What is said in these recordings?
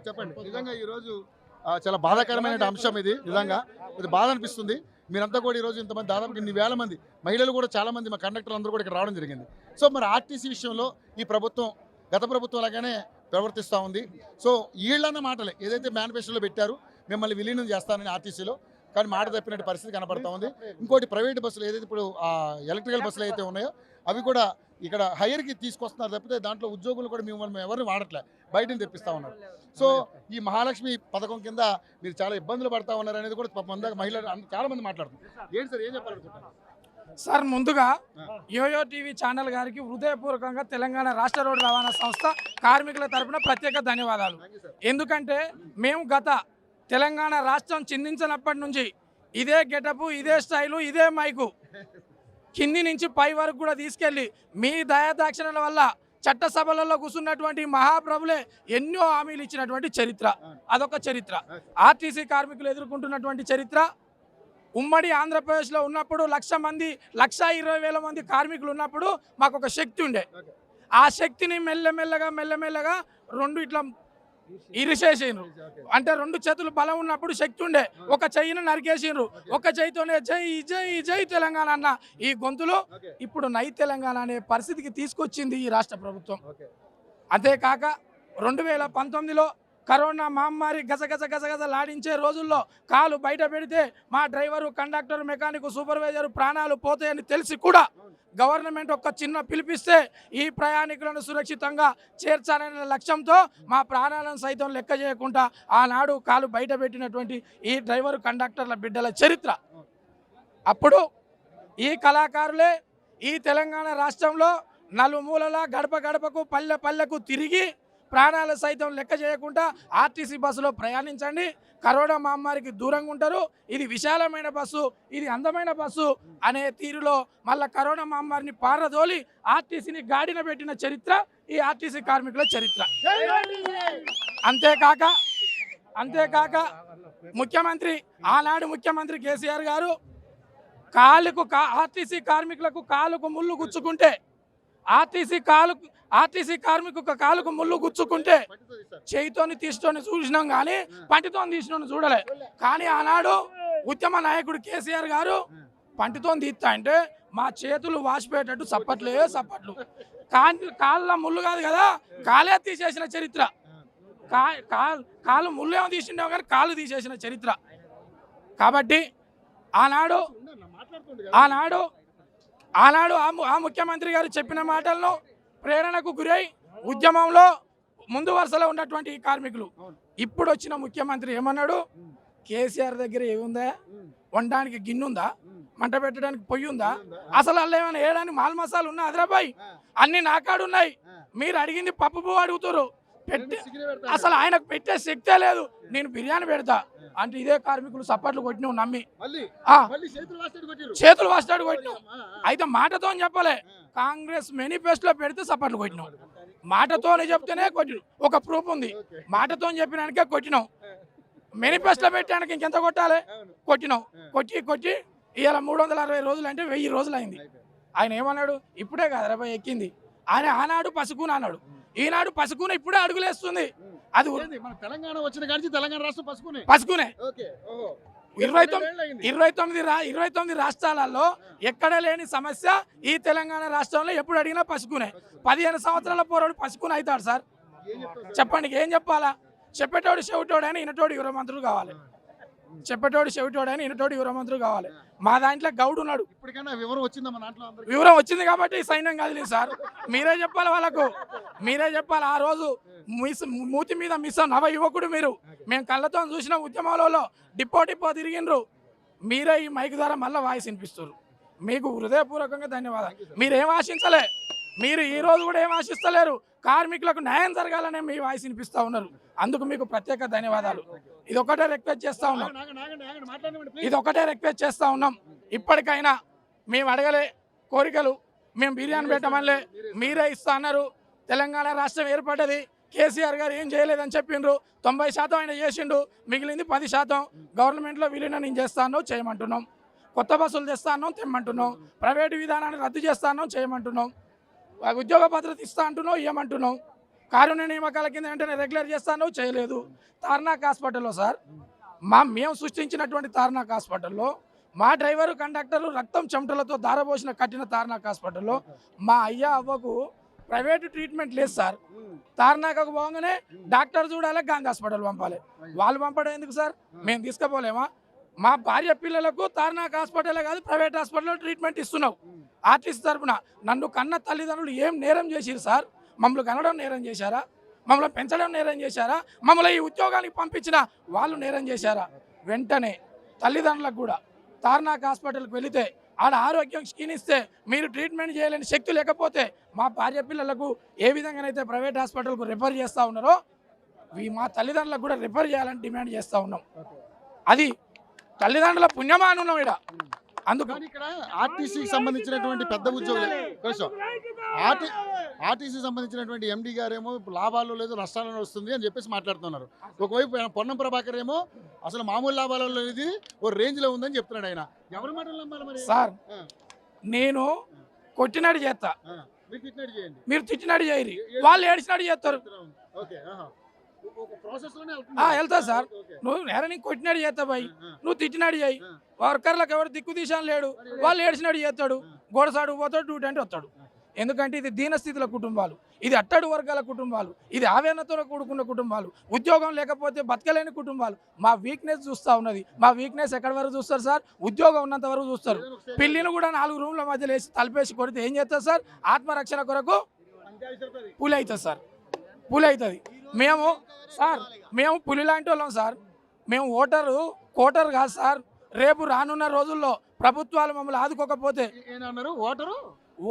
చెప్పండి. నిజంగా ఈరోజు చాలా బాధాకరమైన అంశం ఇది. నిజంగా ఇది బాధ అనిపిస్తుంది. మీరంతా కూడా ఈరోజు ఇంతమంది దాదాపు ఇన్ని వేల మంది మహిళలు కూడా చాలా మంది మా కండక్టర్లు అందరూ కూడా ఇక్కడ రావడం జరిగింది. సో మరి ఆర్టీసీ విషయంలో ఈ ప్రభుత్వం గత ప్రభుత్వం లాగానే ప్రవర్తిస్తూ ఉంది. సో వీళ్ళన్న మాటలే ఏదైతే మేనిఫెస్టోలో పెట్టారు మిమ్మల్ని విలీనం చేస్తానని ఆర్టీసీలో, కానీ మాట తప్పినట్టు పరిస్థితి కనపడతా ఉంది. ఇంకోటి ప్రైవేట్ బస్సులు ఏదైతే ఇప్పుడు ఎలక్ట్రికల్ బస్సులు అయితే ఉన్నాయో అవి కూడా ఇక్కడ హైయర్కి తీసుకొస్తున్నారు తప్పితే దాంట్లో ఉద్యోగులు కూడా మిమ్మల్ని ఎవరిని వాడట్లే, బయటని తెప్పిస్తూ ఉన్నారు. సో ఈ మహాలక్ష్మి పథకం కింద మీరు చాలా ఇబ్బందులు పడతా ఉన్నారు అనేది కూడా మహిళలు చాలా మంది మాట్లాడుతున్నారు. ఏంటి సార్, ఏం చెప్పాలనుకుంటున్నారు? సార్ ముందుగా యోయో టీవీ ఛానల్ గారికి హృదయపూర్వకంగా తెలంగాణ రాష్ట్ర రోడ్డు రవాణా సంస్థ కార్మికుల తరపున ప్రత్యేక ధన్యవాదాలు. ఎందుకంటే మేము గత తెలంగాణ రాష్ట్రం చిందించినప్పటి నుంచి ఇదే గెటపు, ఇదే స్టైలు, ఇదే మైకు కింది నుంచి పై వరకు కూడా తీసుకెళ్ళి మీ దయాదాక్షిణ్యాల వల్ల చట్టసభలలో కూర్చున్నటువంటి మహాప్రభులే ఎన్నో హామీలు ఇచ్చినటువంటి చరిత్ర, అదొక చరిత్ర. ఆర్టీసీ కార్మికులు ఎదుర్కొంటున్నటువంటి చరిత్ర. ఉమ్మడి ఆంధ్రప్రదేశ్లో ఉన్నప్పుడు 1,20,000 మంది కార్మికులు ఉన్నప్పుడు మాకు ఒక శక్తి ఉండే. ఆ శక్తిని మెల్లమెల్లగా రెండు ఇట్లా ఇరిసేసిండ్రు. అంటే రెండు చేతులు బలం ఉన్నప్పుడు శక్తి ఉండే, ఒక చెయ్యిని నరికేసిండ్రు. ఒక చెయ్యితోనే జై జై జై తెలంగాణ అన్న ఈ గొంతులు ఇప్పుడు నై తెలంగాణ అనే పరిస్థితికి తీసుకొచ్చింది ఈ రాష్ట్ర ప్రభుత్వం. అంతేకాక 2019లో కరోనా మహమ్మారి గజగజలాడించే రోజుల్లో కాలు బయట పెడితే మా డ్రైవరు, కండక్టర్, మెకానిక్, సూపర్వైజర్ ప్రాణాలు పోతాయని తెలిసి కూడా గవర్నమెంట్ ఒక చిన్న పిలిపిస్తే ఈ ప్రయాణికులను సురక్షితంగా చేర్చాలనే లక్ష్యంతో మా ప్రాణాలను సైతం లెక్క చేయకుండా ఆనాడు కాలు బయట పెట్టినటువంటి ఈ డ్రైవరు, కండక్టర్ల బిడ్డల చరిత్ర. అప్పుడు ఈ కళాకారులే ఈ తెలంగాణ రాష్ట్రంలో నలుమూలలా గడప గడపకు పల్లె పల్లెకు తిరిగి ప్రాణాలు సైతం లెక్క చేయకుండా ఆర్టీసీ బస్సులో ప్రయాణించండి, కరోనా మహమ్మారికి దూరంగా ఉంటారు, ఇది విశాలమైన బస్సు, ఇది అందమైన బస్సు అనే తీరులో మళ్ళా కరోనా మహమ్మారిని పారదోలి ఆర్టీసీని గాడిన పెట్టిన చరిత్ర ఈ ఆర్టీసీ కార్మికుల చరిత్ర. అంతేకాక ఆనాడు ముఖ్యమంత్రి కేసీఆర్ గారు ఆర్టీసీ కార్మికులకు కాలుకు ముళ్ళు గుచ్చుకుంటే ఆర్టీసీ కార్మికు కాలుకు ముళ్ళు గుచ్చుకుంటే చేయితోని తీసుకొని చూసినాం కానీ పంటితో తీసిన చూడలే. కానీ ఆనాడు ఉద్యమ నాయకుడు కేసీఆర్ గారు పంటితో తీస్తా అంటే మా చేతులు వాసిపోయేటట్టు చప్పట్లు. కాళ్ళ ముళ్ళు కాదు కదా, కాలే తీసేసిన చరిత్ర. కాలు ముళ్ళు ఏమో తీసిండేమో కానీ కాళ్ళు తీసేసిన చరిత్ర. కాబట్టి ఆనాడు ఆ ముఖ్యమంత్రి గారు చెప్పిన మాటలను ప్రేరణకు గురై ఉద్యమంలో ముందు వరుసలో ఉన్నటువంటి ఈ కార్మికులు ఇప్పుడు వచ్చిన ముఖ్యమంత్రి ఏమన్నాడు, కేసీఆర్ దగ్గర ఏముందా, వండడానికి గిన్నె మంట పెట్టడానికి పొయ్యి ఉందా, అసలు అలా ఏమైనా వేయడానికి మాల్ మసాలు ఉన్నా హైదరాబాద్ అన్ని నాకాడున్నాయి, మీరు అడిగింది పప్పు పువ్వు అడుగుతారు, అసలు ఆయనకు పెట్టే శక్తే లేదు, నేను బిర్యానీ పెడతా అంటే ఇదే కార్మికులు సప్పట్లు కొట్టినావు నమ్మి చేతులు వాస్తాడు కొట్టినావు. అయితే మాటతో చెప్పలే, కాంగ్రెస్ మేనిఫెస్టోలో పెడితే సప్పట్లు కొట్టినావు, మాటతోనే చెప్తేనే కొట్టినావు, ఒక ప్రూఫ్ ఉంది, మాటతో చెప్పినానికే కొట్టినావు, మేనిఫెస్టోలో పెట్టడానికి ఇంకెంత కొట్టాలి, కొట్టినావు. కొట్టి ఇవాళ 360 రోజులు అంటే 1000 రోజులు అయింది. ఆయన ఏమన్నాడు, ఇప్పుడే కాదు 20 ఎక్కింది, ఆయన ఆనాడు పసుకుని అన్నాడు, ఈనాడు పసుకుని ఇప్పుడే అడుగులేస్తుంది. అది తెలంగాణ వచ్చిన కానీ తెలంగాణ రాష్ట్రం పసుకునే 29 రాష్ట్రాలలో ఎక్కడ లేని సమస్య ఈ తెలంగాణ రాష్ట్రంలో ఎప్పుడు అడిగినా పసుకునే. 15 సంవత్సరాల పోరాడు పసుకుని అవుతాడు సార్, చెప్పండి ఏం చెప్పాలా? చెప్పేటోడు చెవిటోడైనా ఇనటోడు యువమంత్రులు కావాలి, చెప్పేటోడు చెవిటోడైనా ఇనటోడు యువమంత్రులు కావాలి. మా దాంట్లో గౌడు ఉన్నాడు, వివరం వచ్చింది కాబట్టి సైన్యం కదిలేదు సార్. మీరే చెప్పాలి వాళ్ళకు, మీరే చెప్పాలి. ఆ రోజు మూతి మీద మిస్ నవ యువకుడు మీరు, మేము కళ్ళతో చూసిన ఉద్యమాలలో డిపో తిరిగిండ్రు, మీరే ఈ మైక్ ద్వారా మళ్ళీ వాయిస్ వినిపిస్తారు. మీకు హృదయపూర్వకంగా ధన్యవాదాలు. మీరేం ఆశించలే, మీరు ఈ రోజు కూడా ఏం ఆశిస్తలేరు, కార్మికులకు న్యాయం జరగాలనే మీ వాయిస్ వినిపిస్తూ ఉన్నారు. అందుకు మీకు ప్రత్యేక ధన్యవాదాలు. ఇదొకటే రిక్వెస్ట్ చేస్తూ ఉన్నాం, ఇప్పటికైనా మేము అడగలే కోరికలు, మేము బిర్యానీ పెట్టమనిలే, మీరే ఇస్తా అన్నారు. తెలంగాణ రాష్ట్రం ఏర్పడ్డది, కేసీఆర్ గారు ఏం చేయలేదని చెప్పిండ్రు, 90% ఆయన చేసిండు, మిగిలింది 10% గవర్నమెంట్లో విలీనం నేను చేస్తాను చేయమంటున్నాం, కొత్త బస్సులు తెస్తాను తెమ్మంటున్నాం, ప్రైవేటు విధానాన్ని రద్దు చేస్తాను చేయమంటున్నాం, ఉద్యోగ భద్రత ఇస్తా అంటున్నాం ఇవ్వమంటున్నాం. కారుణ్య నియామకాల కింద వెంటనే రెగ్యులర్ చేస్తాను, చేయలేదు. తార్నాక్ హాస్పిటల్లో సార్ మేము సృష్టించినటువంటి తార్నాక్ హాస్పిటల్లో మా డ్రైవరు కండక్టరు రక్తం చెమటలతో దారబోసిన కట్టిన తార్నాక్ హాస్పిటల్లో మా అయ్యా అవ్వకు ప్రైవేటు ట్రీట్మెంట్ లేదు సార్. తార్నాకకు పోగానే డాక్టర్ చూడాలి, గాంధీ హాస్పిటల్ పంపాలి. వాళ్ళు పంపడం ఎందుకు సార్? మేము తీసుకుపోలేమా? మా భార్య పిల్లలకు తార్నాక్ హాస్పిటల్ కాదు ప్రైవేట్ హాస్పిటల్లో ట్రీట్మెంట్ ఇస్తున్నావు. ఆర్టీసీ తరఫున నన్ను కన్న తల్లిదండ్రులు ఏం నేరం చేసిరు సార్? మమ్మల్ని కనడం నేరం చేశారా? మమ్మల్ని పెంచడం నేరం చేశారా? మమ్మల్ని ఈ ఉద్యోగానికి పంపించిన వాళ్ళు నేరం చేశారా? వెంటనే తల్లిదండ్రులకు కూడా తార్నాక్ హాస్పిటల్కి వెళితే ఆడ ఆరోగ్యం క్షీణిస్తే మీరు ట్రీట్మెంట్ చేయలేని శక్తి లేకపోతే మా భార్య పిల్లలకు ఏ విధంగానైతే ప్రైవేట్ హాస్పిటల్కు రిఫర్ చేస్తూ ఉన్నారో మా తల్లిదండ్రులకు కూడా రిఫర్ చేయాలని డిమాండ్ చేస్తూ ఉన్నాం. అది తల్లిదండ్రుల పుణ్యమా అని ఉన్నాం ఇక్కడ. అందుకని ఇక్కడ ఆర్టీసీకి సంబంధించినటువంటి పెద్ద ఉద్యోగులు కొంచెం ఆర్టీసీ సంబంధించినటువంటి ఎండి గారేమో లాభాలు లేదు నష్టాలలో వస్తుంది అని చెప్పేసి మాట్లాడుతున్నారు. ఒకవైపు పొన్నం ప్రభాకర్ ఏమో అసలు మామూలు లాభాలలో అనేది ఓ రేంజ్ లో ఉందని చెప్తున్నాడు. ఆయన ఎవరి మాటలు నమ్మాలి మరి? సార్ నేను కొట్టినాడు చేస్తా, మీరు తిట్టినాడు చేయరు, వాళ్ళు ఏడిచినాడు చేస్తారు. వెళ్తా సార్. నువ్వు నేరని కొట్టినాడు చేస్తా బాయ్, నువ్వు తిట్టినాడు చేయి. వర్కర్లకు ఎవరు దిక్కు తీసాను లేడు, వాళ్ళు ఏడిచినాడు చేస్తాడు. గోడసాడు పోతాడు, డ్యూటీ అంటే వస్తాడు. ఎందుకంటే ఇది దీనస్థితుల కుటుంబాలు, ఇది అట్టడు వర్గాల కుటుంబాలు, ఇది ఆవేదనతో కూడుకున్న కుటుంబాలు, ఉద్యోగం లేకపోతే బతకలేని కుటుంబాలు. మా వీక్నెస్ చూస్తూ ఉన్నది. మా వీక్నెస్ ఎక్కడి వరకు చూస్తారు సార్? ఉద్యోగం ఉన్నంత వరకు చూస్తారు. పిల్లిని కూడా 4 రూమ్ల మధ్యలో వేసి తలిపేసి కొడితే ఏం చేస్తారు సార్? ఆత్మరక్షణ కొరకు పులి అవుతుంది సార్, పులి అవుతుంది. మేము పులి లాంటి వాళ్ళం సార్. మేము కోటరు కాదు సార్. రేపు రానున్న రోజుల్లో ప్రభుత్వాలు మమ్మల్ని ఆదుకోకపోతే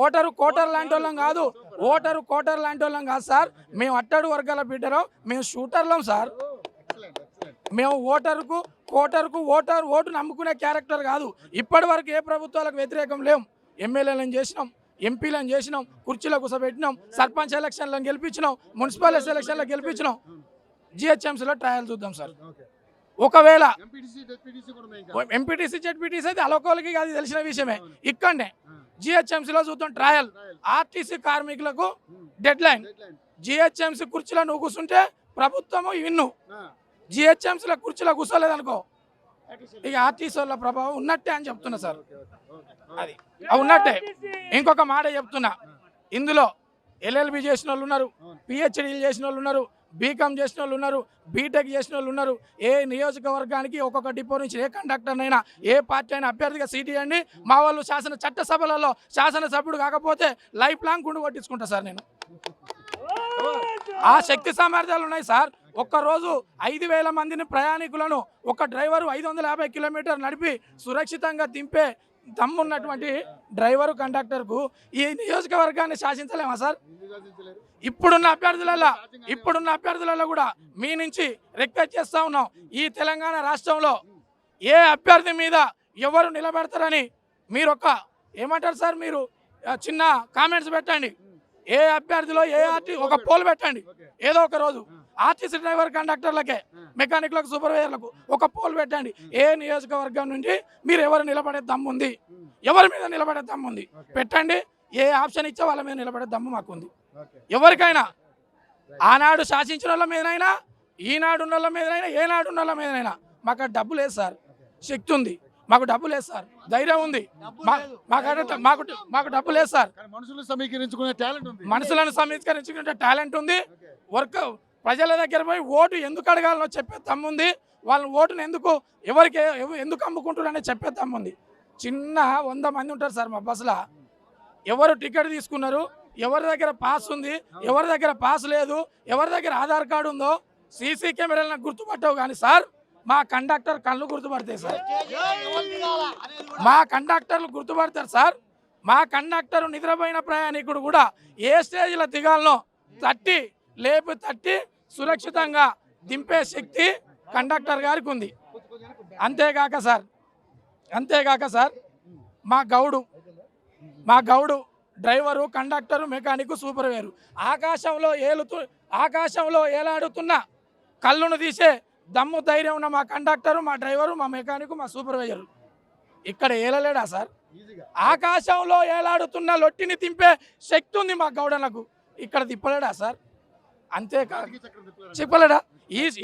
ఓటరు కోటర్ లాంటి వాళ్ళం కాదు, కోటర్ లాంటి వాళ్ళం కాదు సార్. మేము అట్టడు వర్గాల బిడ్డరం, మేము షూటర్లం సార్. మేము ఓటు నమ్ముకునే క్యారెక్టర్ కాదు. ఇప్పటి వరకు ఏ ప్రభుత్వాలకు వ్యతిరేకం లేం. ఎమ్మెల్యేలను చేసినాం, ఎంపీలను చేసినాం, కుర్చీలో కూర్చోబెట్టినాం, సర్పంచ్ ఎలక్షన్లను గెలిపించినాం, మున్సిపల్ ఎలక్షన్లో గెలిపించినాం. జిహెచ్ఎంసీలో ట్రయల్ చూద్దాం సార్. ఒకవేళ ఎంపీటీసీ జెడ్పీటీసీ అయితే అలోకోలకి అది తెలిసిన విషయమే. ఇక్కడనే జిహెచ్ఎంసీలో చూద్దాం ట్రయల్. ఆర్టీసీ కార్మికులకు డెడ్ లైన్. జిహెచ్ఎంసీ కుర్చీలో నువ్వు కూర్చుంటే ప్రభుత్వము విన్ను, జిహెచ్ఎంసీలో కుర్చీలో కూర్చోలేదనుకో ఇక ఆర్టీసీ వాళ్ళ ప్రభావం ఉన్నట్టే అని చెప్తున్నా సార్. అది ఉన్నట్టే. ఇంకొక మాట చెప్తున్నా, ఇందులో ఎల్ఎల్బి చేసిన వాళ్ళు ఉన్నారు, పిహెచ్డీలు చేసిన వాళ్ళు ఉన్నారు, బీకామ్ చేసిన వాళ్ళు ఉన్నారు, బీటెక్ చేసిన వాళ్ళు ఉన్నారు. ఏ నియోజకవర్గానికి ఒక్కొక్క డిపో నుంచి ఏ కండక్టర్ అయినా ఏ పార్టీ అయినా అభ్యర్థిగా సీట్ ఇవ్వండి. మా వాళ్ళు చట్టసభలలో శాసనసభ్యుడు కాకపోతే లైఫ్ లాంగ్ గుండు కొట్టించుకుంటా సార్. నేను ఆ శక్తి సామర్థ్యాలు ఉన్నాయి సార్. ఒక్కరోజు 5,000 మందిని ప్రయాణికులను ఒక డ్రైవరు 550 కిలోమీటర్ నడిపి సురక్షితంగా దింపే దమ్మున్నటువంటి డ్రైవరు కండక్టర్కు ఈ నియోజకవర్గాన్ని శాసించలేమా సార్? ఇప్పుడున్న అభ్యర్థులలో కూడా మీ నుంచి రిక్వెస్ట్ చేస్తా ఉన్నాం, ఈ తెలంగాణ రాష్ట్రంలో ఏ అభ్యర్థి మీద ఎవరు నిలబెడతారని మీరు ఏమంటారు సార్, మీరు చిన్న కామెంట్స్ పెట్టండి. ఏ అభ్యర్థిలో ఒక పోల్ పెట్టండి. ఏదో ఒక రోజు ఆర్టీసీ డ్రైవర్ కండక్టర్లకే, మెకానిక్లకు, సూపర్వైజర్లకు ఒక పోల్ పెట్టండి. ఏ నియోజకవర్గం నుండి మీరు ఎవరు నిలబడే దమ్ముంది, ఎవరి మీద నిలబడే దమ్ముంది పెట్టండి. ఏ ఆప్షన్ ఇచ్చే వాళ్ళ మీద నిలబడే దమ్ము మాకుంది. ఎవరికైనా ఆనాడు శాసించిన వాళ్ళ మీదనైనా, ఈనాడు ఉన్న వాళ్ళ మీదనైనా, ఏనాడు ఉన్న వాళ్ళ మీదనైనా మాకు డబ్బు లేదు సార్, శక్తి ఉంది. మాకు డబ్బు లేదు సార్, ధైర్యం ఉంది. మాకు డబ్బు లేదు సార్, మనుషులను సమీకరించుకునే టాలెంట్ ఉంది. ప్రజల దగ్గర పోయి ఓటు ఎందుకు అడగాలనో చెప్పే తమ్ముంది. వాళ్ళ ఓటును ఎందుకు అమ్ముకుంటారనే చెప్పే తమ్ముంది. చిన్న 100 మంది ఉంటారు సార్ మా బస్సులో. ఎవరు టికెట్ తీసుకున్నారు, ఎవరి దగ్గర పాస్ ఉంది, ఎవరి దగ్గర పాస్ లేదు, ఎవరి దగ్గర ఆధార్ కార్డు ఉందో సీసీ కెమెరాలను గుర్తుపట్టవు కానీ సార్ మా కండక్టర్ కళ్ళు గుర్తుపడతాయి సార్. మా కండక్టర్లు గుర్తుపడతారు సార్. మా కండక్టర్ నిద్రపోయిన ప్రయాణికుడు కూడా ఏ స్టేజ్లో దిగాలనో తట్టి సురక్షితంగా దింపే శక్తి కండక్టర్ గారికి ఉంది. అంతేగాక సార్ మా గౌడు డ్రైవరు, కండక్టరు, మెకానిక్, సూపర్వైజరు ఆకాశంలో ఏలాడుతున్న కళ్ళును తీసే దమ్ము ధైర్యం ఉన్న మా కండక్టరు, మా డ్రైవరు, మా మెకానిక్, మా సూపర్వైజరు ఇక్కడ ఏలలేడా సార్? ఆకాశంలో ఏలాడుతున్న లొట్టిని తింపే శక్తి ఉంది మా గౌడలకు, ఇక్కడ తిప్పలేడా సార్? అంతేకాదు రాజకీయ చక్రం తిప్పలేరంటారా? చెప్పలేడా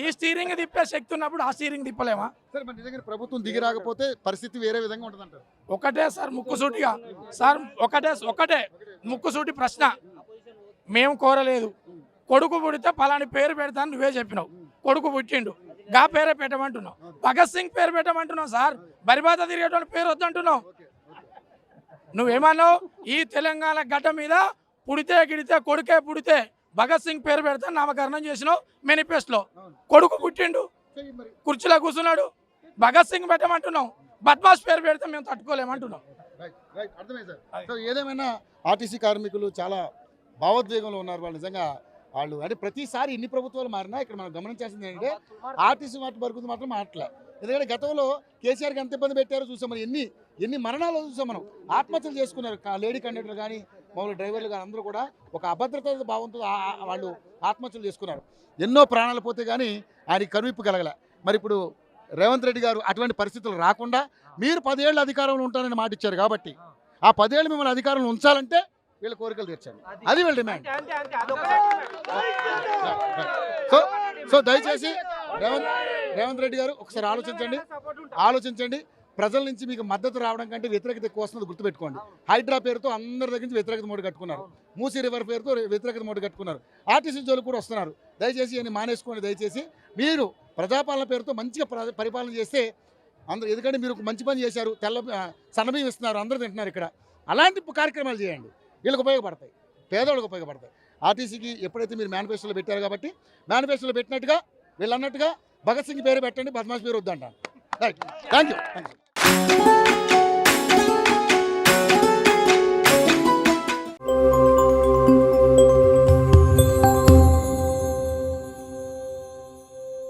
ఈ స్టీరింగ్ తిప్పే శక్తి ఉన్నప్పుడు ఆ స్టీరింగ్ తిప్పలేమా? సరే మరి నిజంగా ప్రభుత్వం దిగి రాకపోతే పరిస్థితి వేరే విధంగా ఉంటుందంటారు. ఒకటే సార్ ముక్కుసూటిగా సార్ ఒకటే ముక్కుసూటి ప్రశ్న మేము కోరలేదు. కొడుకు పుడితే పలాని పేరు పెడతాను నువ్వే చెప్పినావు. కొడుకు పుట్టిండు గా పేరే పెట్టమంటున్నావు. భగత్ సింగ్ పేరు పెట్టమంటున్నావు సార్. బరిబాత తిరిగేటువంటి పేరు వద్దంటున్నావు. నువ్వేమన్నావు? ఈ తెలంగాణ గడ్డ మీద పుడితే గిడితే కొడుకే పుడితే భగత్ సింగ్ పేరు పెడతా నామకరణం చేసినావు మేనిఫెస్టోలో. కొడుకు పుట్టిండు మరి కుర్చీలో కూర్చున్నాడు భగత్ సింగ్ పెట్టమంటున్నావు. బద్మాష్ పేరు పెడితే మేము తట్టుకోలేమంటున్నాం. రైట్ అర్థమైంది సార్. సో ఏదేమైనా ఆర్టీసీ కార్మికులు చాలా భావోద్వేగంలో ఉన్నారు. వాళ్ళు నిజంగా వాళ్ళు అంటే ప్రతిసారి ఇన్ని ప్రభుత్వాలు మారినా ఇక్కడ మనం గమనించాల్సింది ఏంటంటే ఆర్టీసీ వరకు మాత్రం మాట్లే. ఎందుకంటే గతంలో కేసీఆర్కి ఎంత ఇబ్బంది పెట్టారో చూసాం. మనం ఎన్ని మరణాలు చూసాం. మనం ఆత్మహత్యలు చేసుకున్నారు. లేడీ కండక్టర్ కానీ మామూలు డ్రైవర్లు కానీ అందరూ కూడా ఒక అభద్రత భావంతో వాళ్ళు ఆత్మహత్యలు చేసుకున్నారు. ఎన్నో ప్రాణాలు పోతే కానీ ఆయనకి కనువిప్పు కలగలే. మరి ఇప్పుడు రేవంత్ రెడ్డి గారు అటువంటి పరిస్థితులు రాకుండా మీరు 10 ఏళ్ళు అధికారంలో ఉంటారని మాట ఇచ్చారు కాబట్టి ఆ 10 ఏళ్ళు మిమ్మల్ని అధికారంలో ఉంచాలంటే వీళ్ళ కోరికలు తీర్చండి. అది వీళ్ళ డిమాండ్. సో దయచేసి రేవంత్ రెడ్డి గారు ఒకసారి ఆలోచించండి. ప్రజల నుంచి మీకు మద్దతు రావడం కంటే వ్యతిరేకత ఎక్కువ వస్తుంది గుర్తుపెట్టుకోండి. హైడ్రా పేరుతో అందరి దగ్గర నుంచి వ్యతిరేకత మూడు కట్టుకున్నారు. మూసీ రివర్ పేరుతో వ్యతిరేకత మూడు కట్టుకున్నారు. ఆర్టీసీ జోలు కూడా వస్తున్నారు. దయచేసి అని మానేసుకోండి. దయచేసి మీరు ప్రజాపాలన పేరుతో మంచిగా పరిపాలన చేస్తే అందరూ, ఎందుకంటే మీరు మంచి పని చేశారు. సన్నబియ్యం ఇస్తున్నారు, అందరూ తింటున్నారు. ఇక్కడ అలాంటి కార్యక్రమాలు చేయండి. వీళ్ళకి ఉపయోగపడతాయి, పేదవాళ్ళకి ఉపయోగపడతాయి. ఆర్టీసీకి ఎప్పుడైతే మీరు మేనిఫెస్టోలో పెట్టారు కాబట్టి మేనిఫెస్టోలో పెట్టినట్టుగా వీళ్ళు అన్నట్టుగా భగత్ సింగ్ పేరు పెట్టండి, బద్మాష్ పేరు వద్దంటాను. Right, thank you.